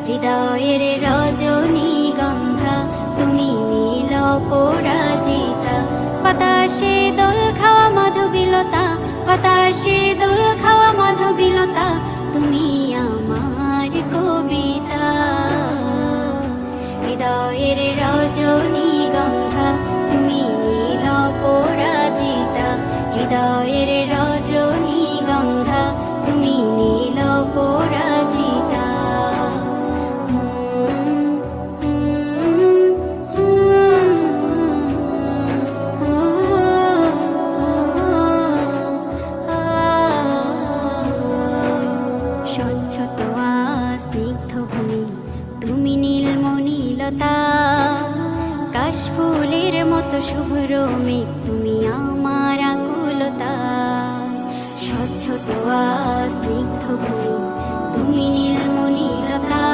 হৃদয়ের রজনীগন্ধা তুমি নীল পরাজিতা। বাতাসে দোল খাওয়া মাধবীলতা, বাতাসে দোল খাওয়া মাধবীলতা, তুমি আমার কবিতা। হৃদয়ের রজনীগন্ধা তুমি নীল পরাজিতা। হৃদয়ের রজনীগন্ধা তুমি নীল পরাজিতা। স্বচ্ছ তোয়া স্নিগ্ধ ভূমি তুমি নীলমণিলতা। কাশফুলের মতো শুভ্র মেঘ তুমি আমার আকুলতা। স্বচ্ছ তোয়া স্নিগ্ধ ভূমি তুমি নীলমণিলতা।